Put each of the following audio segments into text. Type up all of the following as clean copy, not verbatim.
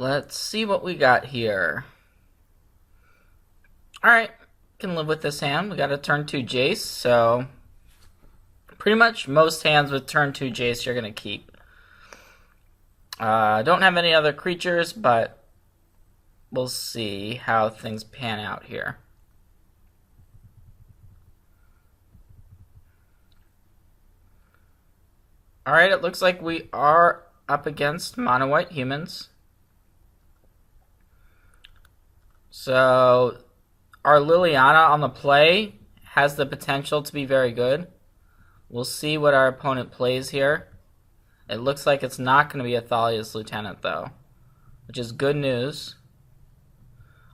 let's see what we got here. Alright, can live with this hand. We got a turn 2 Jace, so pretty much most hands with turn 2 Jace you're going to keep. Don't have any other creatures, but we'll see how things pan out here. Alright, it looks like we are up against mono white humans. So our Liliana on the play has the potential to be very good. We'll see what our opponent plays here. It looks like it's not going to be a Thalia's Lieutenant, though, which is good news.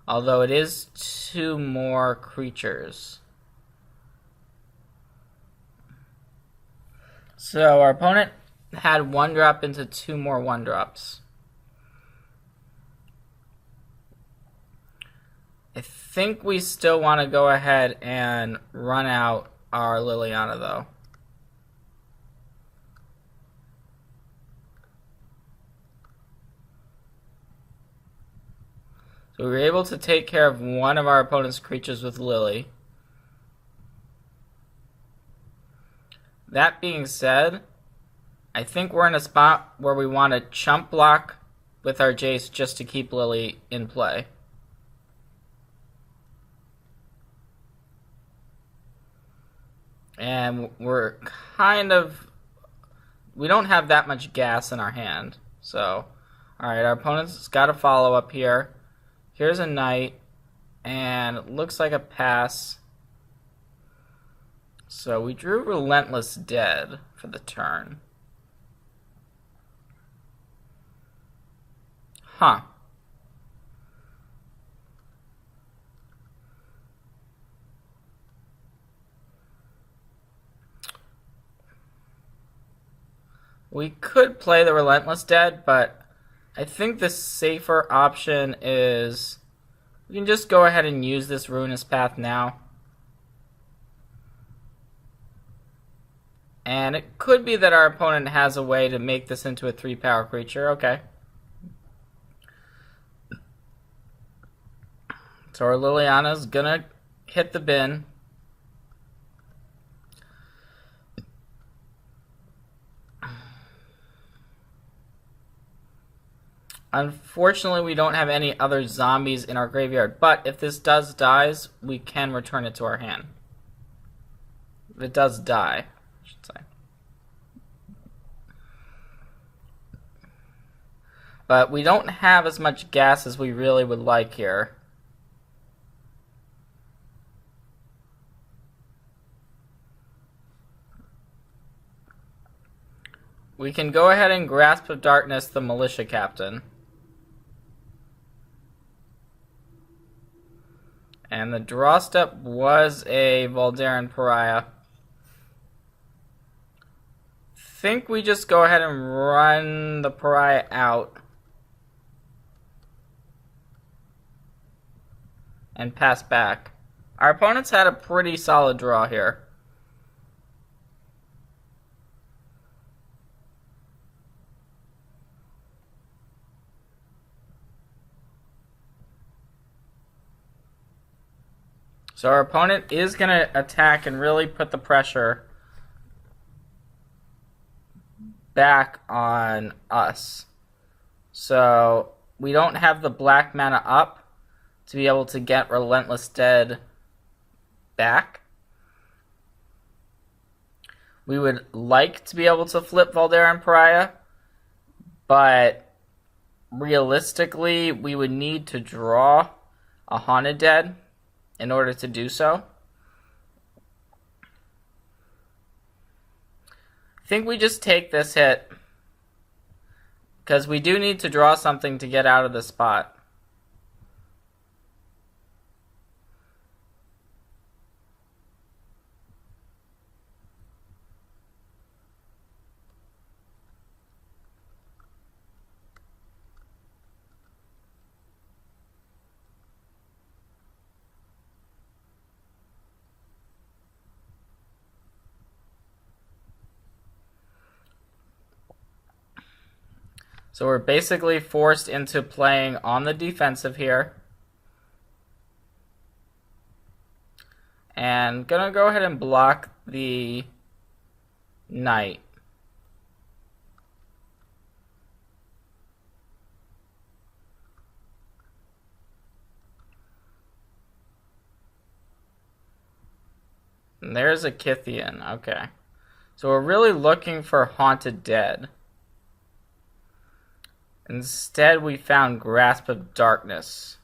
Although it is 2 more creatures. So our opponent had 1 drop into 2 more 1-drops. I think we still want to go ahead and run out our Liliana, though. So we were able to take care of one of our opponent's creatures with Lily. That being said, I think we're in a spot where we want to chump block with our Jace just to keep Lily in play. And we're we don't have that much gas in our hand. So, alright, our opponent's got a follow-up here. Here's a knight, and it looks like a pass. So we drew Relentless Dead for the turn. Huh. We could play the Relentless Dead, but I think the safer option is we can just go ahead and use this Ruinous Path now. And it could be that our opponent has a way to make this into a 3-power creature. Okay. So our Liliana's gonna hit the bin. Unfortunately, we don't have any other zombies in our graveyard, but if this dies, we can return it to our hand. If it does die, I should say. But we don't have as much gas as we really would like here. We can go ahead and Grasp of Darkness the Militia Captain. And the draw step was a Voldaren Pariah. Think we just go ahead and run the Pariah out. And pass back. Our opponents had a pretty solid draw here. So our opponent is going to attack and really put the pressure back on us. So we don't have the black mana up to be able to get Relentless Dead back. We would like to be able to flip Voldaren Pariah, but realistically we would need to draw a Haunted Dead in order to do so. I think we just take this hit because we do need to draw something to get out of the spot. So we're basically forced into playing on the defensive here. And gonna go ahead and block the knight. And there's a Kythian. Okay. So we're really looking for Haunted Dead. Instead, we found Grasp of Darkness.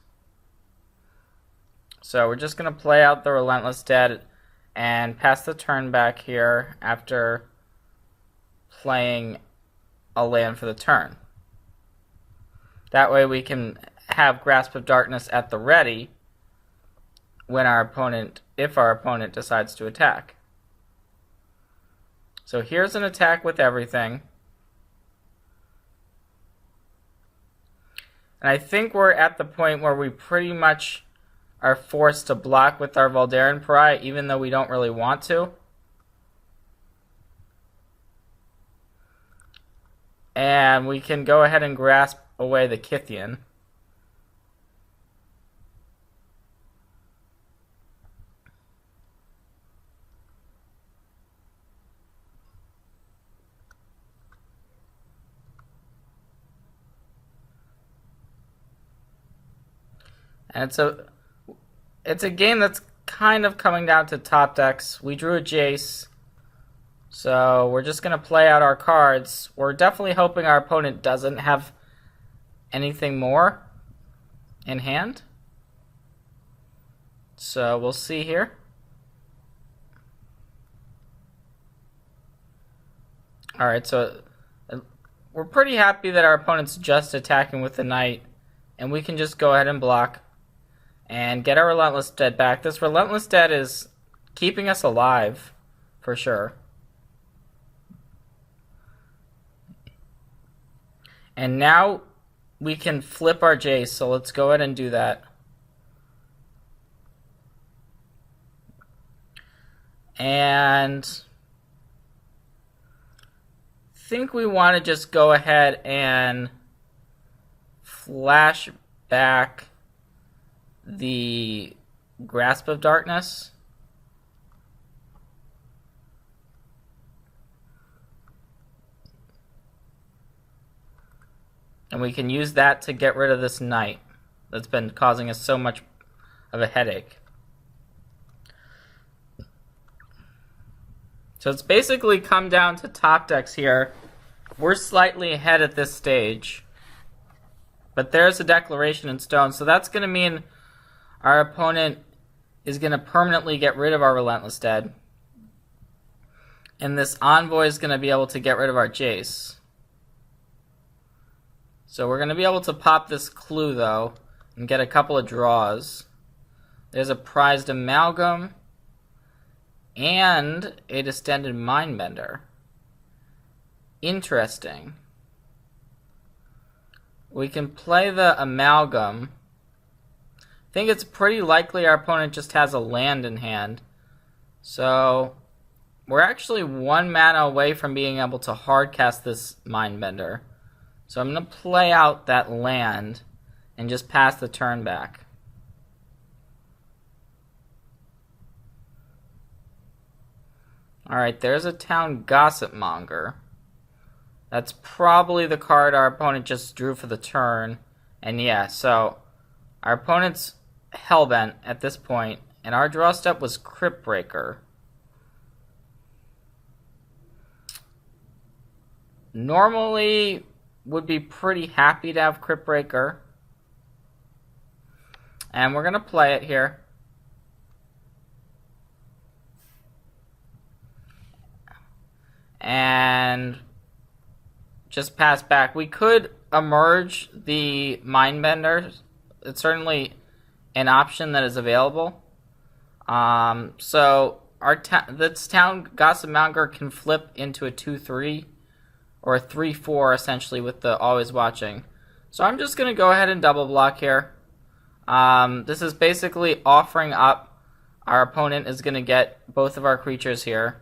So we're just going to play out the Relentless Dead and pass the turn back here after playing a land for the turn. That way we can have Grasp of Darkness at the ready when if our opponent decides to attack. So here's an attack with everything. And I think we're at the point where we pretty much are forced to block with our Voldaren Pariah, even though we don't really want to. And we can go ahead and grasp away the Kythian. And it's a game that's kind of coming down to top decks. We drew a Jace, so we're just going to play out our cards. We're definitely hoping our opponent doesn't have anything more in hand. So we'll see here. Alright, so we're pretty happy that our opponent's just attacking with the knight, and we can just go ahead and block and get our Relentless Dead back. This Relentless Dead is keeping us alive, for sure. And now we can flip our Jace, so let's go ahead and do that. And I think we want to just go ahead and flash back the Grasp of Darkness. And we can use that to get rid of this knight that's been causing us so much of a headache. So it's basically come down to top decks here. We're slightly ahead at this stage. But there's a Declaration in Stone, so that's going to mean our opponent is going to permanently get rid of our Relentless Dead. And this Envoy is going to be able to get rid of our Jace. So we're going to be able to pop this Clue, though, and get a couple of draws. There's a Prized Amalgam and a Distended Mindbender. Interesting. We can play the Amalgam. I think it's pretty likely our opponent just has a land in hand. So we're actually 1 mana away from being able to hardcast this Mindbender. So I'm going to play out that land and just pass the turn back. Alright, there's a Town Gossipmonger. That's probably the card our opponent just drew for the turn. And yeah, so our opponent's hellbent at this point, and our draw step was Cryptbreaker. Normally would be pretty happy to have Cryptbreaker. And we're going to play it here. And just pass back. We could emerge the Mindbender. It's certainly an option that is available. So this Town Gossipmonger can flip into a 2/3 or a 3/4 essentially with the Always Watching. So I'm just going to go ahead and double block here. This is basically offering up. Our opponent is going to get both of our creatures here.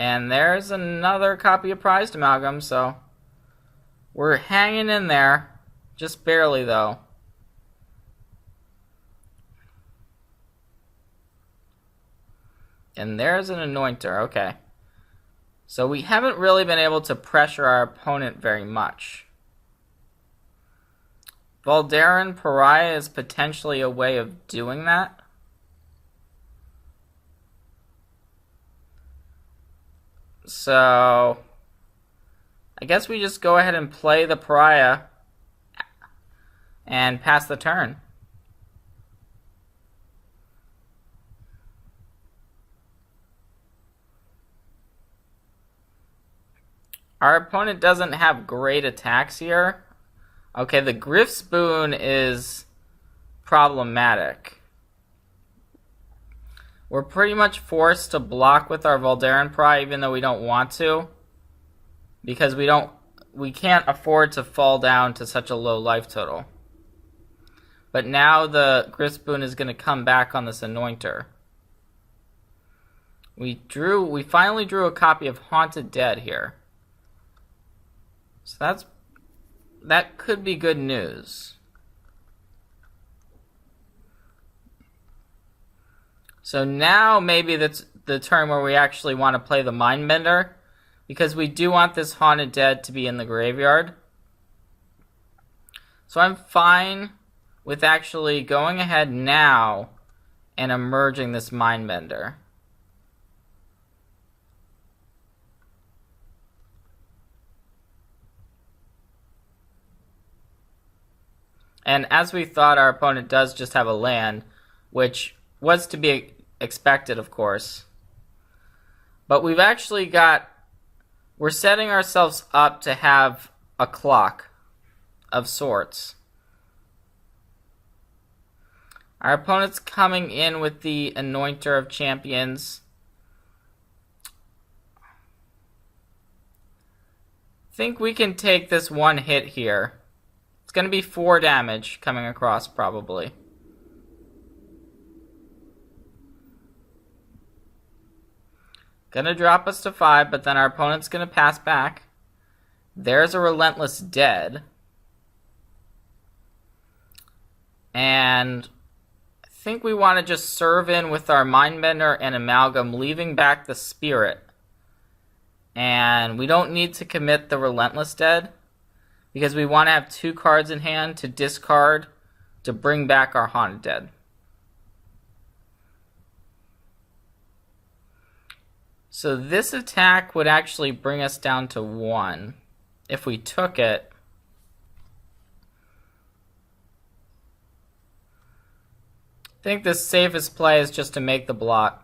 And there's another copy of Prized Amalgam, so we're hanging in there. Just barely, though. And there's an Anointer, okay. So we haven't really been able to pressure our opponent very much. Voldaren Pariah is potentially a way of doing that. So I guess we just go ahead and play the Pariah and pass the turn. Our opponent doesn't have great attacks here. Okay, the Griff Spoon is problematic. We're pretty much forced to block with our Voldaren Pariah even though we don't want to. Because we can't afford to fall down to such a low life total. But now the Griff Spoon is going to come back on this Anointer. We finally drew a copy of Haunted Dead here. So that could be good news. So now maybe that's the turn where we actually want to play the Mindbender, because we do want this Haunted Dead to be in the graveyard. So I'm fine with actually going ahead now and emerging this Mindbender. And as we thought, our opponent does just have a land, which was to be expected, of course. But we've actually we're setting ourselves up to have a clock of sorts. Our opponent's coming in with the Anointer of Champions. I think we can take this one hit here. It's going to be 4 damage coming across, probably. Going to drop us to 5, but then our opponent's going to pass back. There's a Relentless Dead. And I think we want to just serve in with our Mindbender and Amalgam, leaving back the Spirit. And we don't need to commit the Relentless Dead, because we want to have 2 cards in hand to discard to bring back our Haunted Dead. So this attack would actually bring us down to 1 if we took it. I think the safest play is just to make the block.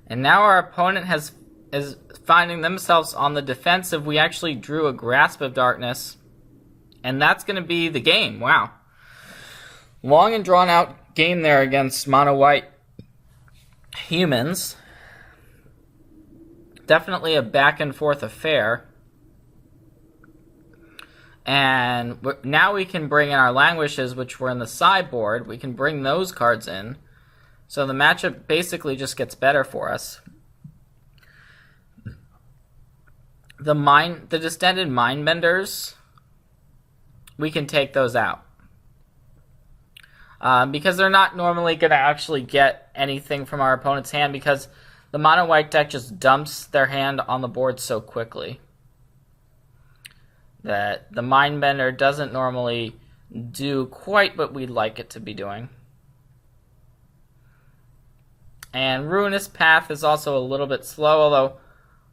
And now our opponent is finding themselves on the defensive. We actually drew a Grasp of Darkness. And that's going to be the game. Wow. Long and drawn out game there against mono white humans. Definitely a back and forth affair. And now we can bring in our Languishes, which were in the sideboard. We can bring those cards in. So the matchup basically just gets better for us. The Distended Mindbenders, we can take those out. Because they're not normally going to actually get anything from our opponent's hand, because the mono white deck just dumps their hand on the board so quickly that the Mindbender doesn't normally do quite what we'd like it to be doing. And Ruinous Path is also a little bit slow, although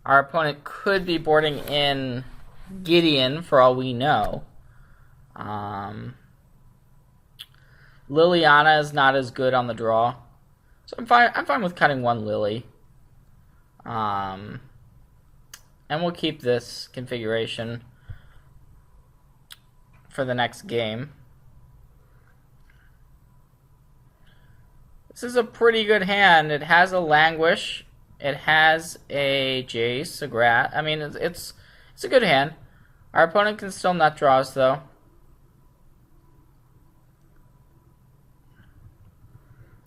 our opponent could be boarding in Gideon for all we know. Liliana is not as good on the draw, so I'm fine with cutting 1 Lily. And we'll keep this configuration for the next game. This is a pretty good hand. It has a Languish. It has a Jace, a Grat. I mean, it's a good hand. Our opponent can still nut draw us, though.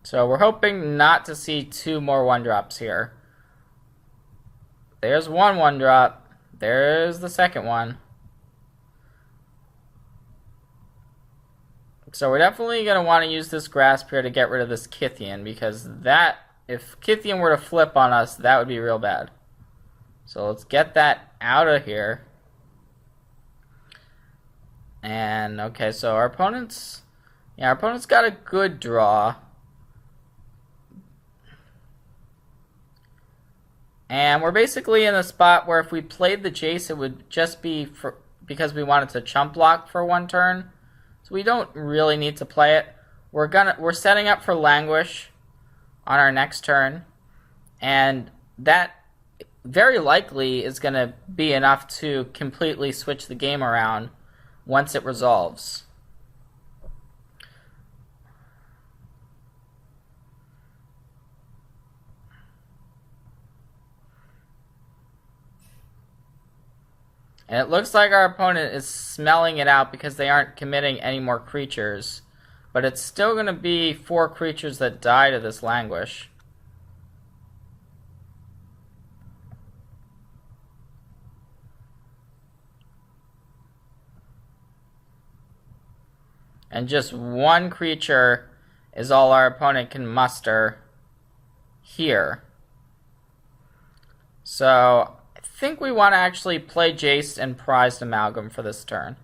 So we're hoping not to see 2 more 1-drops here. There's one 1-drop. There's the second one. So we're definitely going to want to use this Grasp here to get rid of this Kythian, because that, if Kythian were to flip on us, that would be real bad. So let's get that out of here. And, okay, so our opponent's got a good draw. And we're basically in a spot where if we played the Jace, it would just be because we wanted to chump block for 1 turn. So we don't really need to play it. We're setting up for Languish on our next turn, and that very likely is going to be enough to completely switch the game around once it resolves. And it looks like our opponent is smelling it out because they aren't committing any more creatures. But it's still going to be 4 creatures that die to this Languish. And just 1 creature is all our opponent can muster here. So I think we want to actually play Jace and Prized Amalgam for this turn.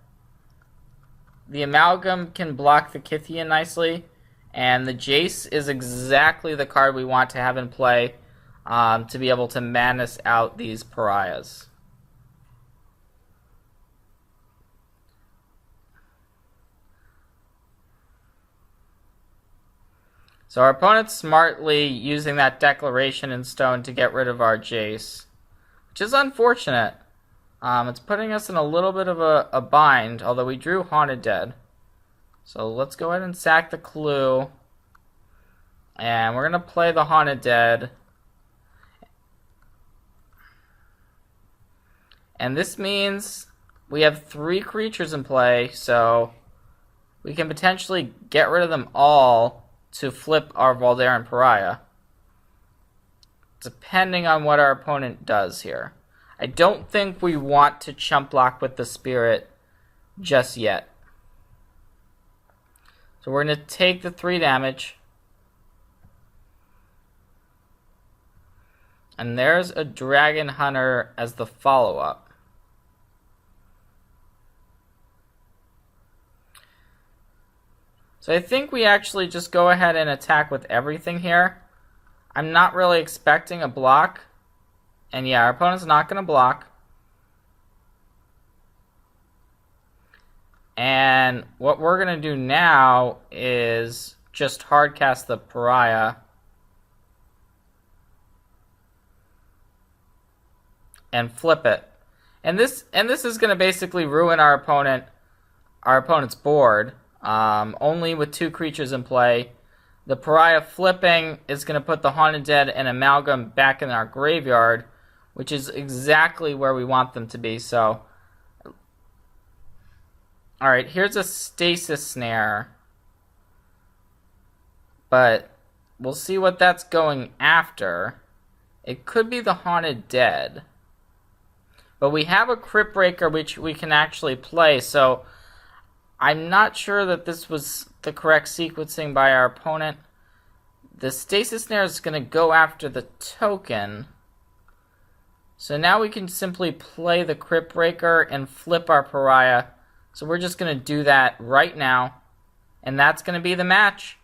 The Amalgam can block the Kythian nicely, and the Jace is exactly the card we want to have in play to be able to madness out these pariahs. So our opponent's smartly using that Declaration in Stone to get rid of our Jace, which is unfortunate. It's putting us in a little bit of a bind, although we drew Haunted Dead. So let's go ahead and sack the Clue. And we're going to play the Haunted Dead. And this means we have 3 creatures in play, so we can potentially get rid of them all to flip our Voldaren Pariah, depending on what our opponent does here. I don't think we want to chump block with the Spirit just yet. So we're going to take the 3 damage. And there's a Dragon Hunter as the follow-up. So I think we actually just go ahead and attack with everything here. I'm not really expecting a block. And yeah, our opponent's not going to block. And what we're going to do now is just hardcast the Pariah. And flip it. And this is going to basically ruin our opponent's board. Only with 2 creatures in play. The Pariah flipping is going to put the Haunted Dead and Amalgam back in our graveyard, which is exactly where we want them to be. So, alright, here's a Stasis Snare. But we'll see what that's going after. It could be the Haunted Dead. But we have a Crypt Breaker which we can actually play, so I'm not sure that this was the correct sequencing by our opponent. The Stasis Snare is going to go after the token. So now we can simply play the Crypt Breaker and flip our Pariah. So we're just going to do that right now. And that's going to be the match.